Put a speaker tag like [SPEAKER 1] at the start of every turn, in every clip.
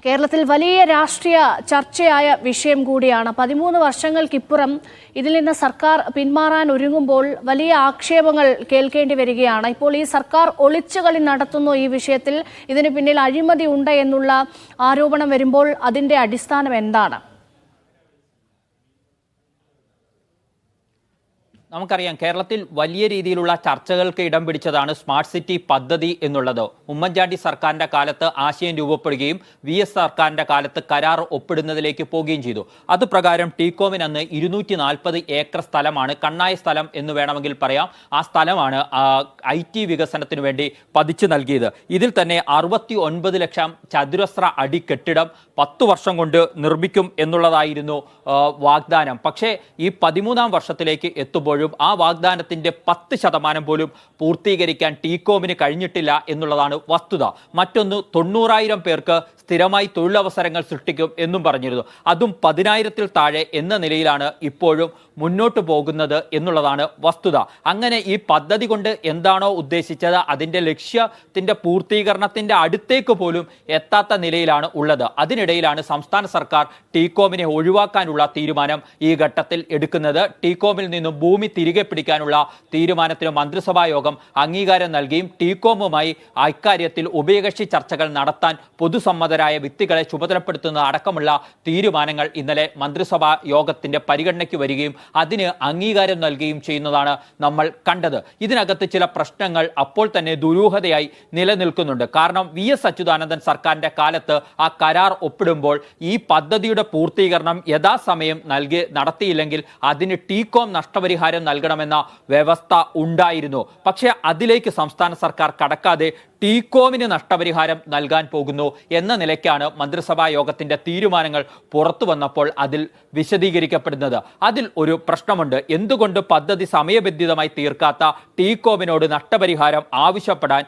[SPEAKER 1] കേരളത്തിൽ വലിയ രാഷ്ട്രീയ ചർച്ചയായ വിഷയം കൂടിയാണ്. 13 വർഷങ്ങൾക്കിപ്പുറം ഇതിൽ നിന്ന് സർക്കാർ പിന്മാറാൻ ഒരുങ്ങുമ്പോൾ വലിയ ആക്ഷേപങ്ങൾ കേൾക്കേണ്ടി വരികയാണ്. ഇപ്പോൾ ഈ സർക്കാർ ഒളിച്ചുകളി നടത്തുന്നു ഈ വിഷയത്തിൽ, ഇതിന് പിന്നിൽ അഴിമതി ഉണ്ട് എന്നുള്ള ആരോപണം വരുമ്പോൾ അതിന്റെ അടിസ്ഥാനം എന്താണ്?
[SPEAKER 2] നമുക്കറിയാം, കേരളത്തിൽ വലിയ രീതിയിലുള്ള ചർച്ചകൾക്ക് ഇടം പിടിച്ചതാണ് സ്മാർട്ട് സിറ്റി പദ്ധതി എന്നുള്ളത്. ഉമ്മൻചാണ്ടി സർക്കാരിന്റെ കാലത്ത് ആശയം രൂപപ്പെടുകയും VS സർക്കാരിന്റെ കാലത്ത് കരാർ ഒപ്പിടുന്നതിലേക്ക് പോവുകയും ചെയ്തു. അതുപ്രകാരം ടീകോമിന് അന്ന് 240 ഏക്കർ സ്ഥലമാണ്, കണ്ണായ സ്ഥലം എന്ന് വേണമെങ്കിൽ പറയാം, ആ സ്ഥലമാണ് IT വികസനത്തിന് വേണ്ടി പതിച്ചു നൽകിയത്. ഇതിൽ തന്നെ 69 ലക്ഷം ചതുരശ്ര അടി കെട്ടിടം 10 വർഷം കൊണ്ട് നിർമ്മിക്കും എന്നുള്ളതായിരുന്നു വാഗ്ദാനം. പക്ഷേ ഈ 13-ാം വർഷത്തിലേക്ക് എത്തുമ്പോഴും ആ വാഗ്ദാനത്തിന്റെ 10% പോലും പൂർത്തീകരിക്കാൻ ടീകോമിന് കഴിഞ്ഞിട്ടില്ല എന്നുള്ളതാണ് വസ്തുത. മറ്റൊന്ന്, 90,000 പേർക്ക് സ്ഥിരമായി തൊഴിലവസരങ്ങൾ സൃഷ്ടിക്കും എന്നും പറഞ്ഞിരുന്നു. അതും 10,000-ൽ താഴെ എന്ന നിലയിലാണ് ഇപ്പോഴും മുന്നോട്ട് പോകുന്നത് എന്നുള്ളതാണ് വസ്തുത. അങ്ങനെ ഈ പദ്ധതി കൊണ്ട് എന്താണോ ഉദ്ദേശിച്ചത് അതിൻ്റെ ലക്ഷ്യത്തിൻ്റെ പൂർത്തീകരണത്തിൻ്റെ അടുത്തേക്ക് പോലും എത്താത്ത നിലയിലാണ് ഉള്ളത്. അതിനിടയിലാണ് സംസ്ഥാന സർക്കാർ ടീകോമിനെ ഒഴിവാക്കാനുള്ള തീരുമാനം ഈ ഘട്ടത്തിൽ എടുക്കുന്നത്. ടീകോമിൽ നിന്നും ഭൂമി തിരികെ പിടിക്കാനുള്ള തീരുമാനത്തിന് മന്ത്രിസഭാ യോഗം അംഗീകാരം നൽകിയും ടീകോമുമായി അക്കാര്യത്തിൽ ഉഭയകക്ഷി ചർച്ചകൾ നടത്താൻ പൊതുസമ്മതരായ വ്യക്തികളെ ചുമതലപ്പെടുത്തുന്ന അടക്കമുള്ള തീരുമാനങ്ങൾ ഇന്നലെ മന്ത്രിസഭാ യോഗത്തിന്റെ പരിഗണനയ്ക്ക് വരികയും അതിന് അംഗീകാരം നൽകുകയും ചെയ്യുന്നതാണ് നമ്മൾ കണ്ടത്. ഇതിനകത്ത് ചില പ്രശ്നങ്ങൾ അപ്പോൾ തന്നെ ദുരൂഹതയായി നിലനിൽക്കുന്നുണ്ട്. കാരണം VS അച്യുതാനന്ദൻ സർക്കാരിന്റെ കാലത്ത് ആ കരാർ ഒപ്പിടുമ്പോൾ ഈ പദ്ധതിയുടെ പൂർത്തീകരണം യഥാസമയം നടത്തിയില്ലെങ്കിൽ അതിന് ടീകോം നഷ്ടപരിഹാരം നൽകണമെന്ന വ്യവസ്ഥ ഉണ്ടായിരുന്നു. പക്ഷേ അതിലേക്ക് സംസ്ഥാന സർക്കാർ കടക്കാതെ ടീകോമിന് നഷ്ടപരിഹാരം നൽകാൻ പോകുന്നു എന്ന നിലയ്ക്കാണ് മന്ത്രിസഭാ യോഗത്തിന്റെ തീരുമാനങ്ങൾ പുറത്തു വന്നപ്പോൾ അതിൽ വിശദീകരിക്കപ്പെടുന്നത്. അതിൽ ഒരു പ്രശ്നമുണ്ട്. എന്തുകൊണ്ട് പദ്ധതി സമയബന്ധിതമായി തീർക്കാത്ത ടീകോമിനോട് നഷ്ടപരിഹാരം ആവശ്യപ്പെടാൻ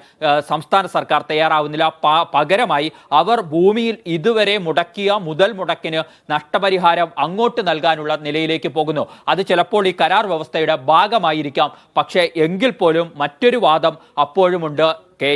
[SPEAKER 2] സംസ്ഥാന സർക്കാർ തയ്യാറാവുന്നില്ല? പകരമായി അവർ ഭൂമിയിൽ ഇതുവരെ മുടക്കിയ മുതൽ മുടക്കിന് നഷ്ടപരിഹാരം അങ്ങോട്ട് നൽകാനുള്ള നിലയിലേക്ക് പോകുന്നു. അത് ചിലപ്പോൾ ഈ കരാർ വ്യവസ്ഥയുടെ ഭാഗമായിരിക്കാം. പക്ഷേ എങ്കിൽ പോലും മറ്റൊരു വാദം അപ്പോഴുമുണ്ട്.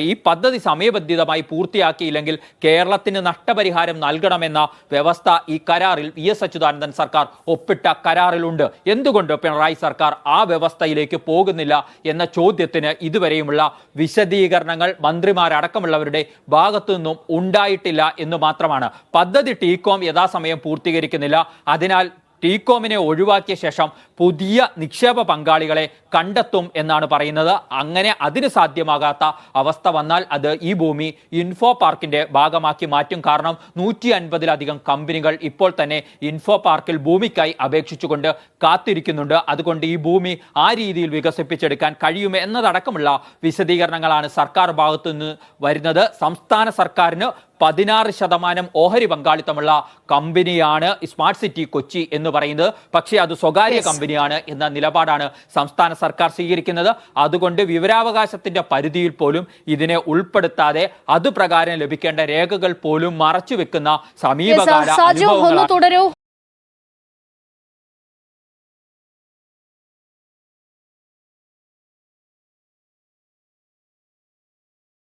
[SPEAKER 2] ഈ പദ്ധതി സമയബന്ധിതമായി പൂർത്തിയാക്കിയില്ലെങ്കിൽ കേരളത്തിന് നഷ്ടപരിഹാരം നൽകണമെന്ന വ്യവസ്ഥ ഈ കരാറിൽ VS അച്യുതാനന്ദൻ സർക്കാർ ഒപ്പിട്ട കരാറിലുണ്ട്. എന്തുകൊണ്ട് പിണറായി സർക്കാർ ആ വ്യവസ്ഥയിലേക്ക് പോകുന്നില്ല എന്ന ചോദ്യത്തിന് ഇതുവരെയുമുള്ള വിശദീകരണങ്ങൾ മന്ത്രിമാരടക്കമുള്ളവരുടെ ഭാഗത്തു നിന്നും ഉണ്ടായിട്ടില്ല എന്ന് മാത്രമാണ്. പദ്ധതി ടീകോം യഥാസമയം പൂർത്തീകരിക്കുന്നില്ല. അതിനാൽ ടീകോമിനെ ഒഴിവാക്കിയ ശേഷം പുതിയ നിക്ഷേപ പങ്കാളികളെ കണ്ടെത്തും എന്നാണ് പറയുന്നത്. അങ്ങനെ അതിന് സാധ്യമാകാത്ത അവസ്ഥ വന്നാൽ അത് ഈ ഭൂമി ഇൻഫോ പാർക്കിന്റെ ഭാഗമാക്കി മാറ്റും. കാരണം 150-ലധികം കമ്പനികൾ ഇപ്പോൾ തന്നെ ഇൻഫോ പാർക്കിൽ ഭൂമിക്കായി അപേക്ഷിച്ചുകൊണ്ട് കാത്തിരിക്കുന്നുണ്ട്. അതുകൊണ്ട് ഈ ഭൂമി ആ രീതിയിൽ വികസിപ്പിച്ചെടുക്കാൻ കഴിയുമോ എന്നതടക്കമുള്ള വിശദീകരണങ്ങളാണ് സർക്കാർ ഭാഗത്തു നിന്ന് വരുന്നത്. സംസ്ഥാന സർക്കാരിന് 16% ഓഹരി പങ്കാളിത്തമുള്ള കമ്പനിയാണ് സ്മാർട്ട് സിറ്റി കൊച്ചി എന്ന് പറയുന്നത്. പക്ഷേ അത് സ്വകാര്യ കമ്പനിയാണ് എന്ന നിലപാടാണ് സംസ്ഥാന സർക്കാർ സ്വീകരിക്കുന്നത്. അതുകൊണ്ട് വിവരാവകാശത്തിന്റെ പരിധിയിൽ പോലും ഇതിനെ ഉൾപ്പെടുത്താതെ അതുപ്രകാരം ലഭിക്കേണ്ട രേഖകൾ പോലും മറച്ചുവെക്കുന്ന സമീപകാല അനുഭവങ്ങൾ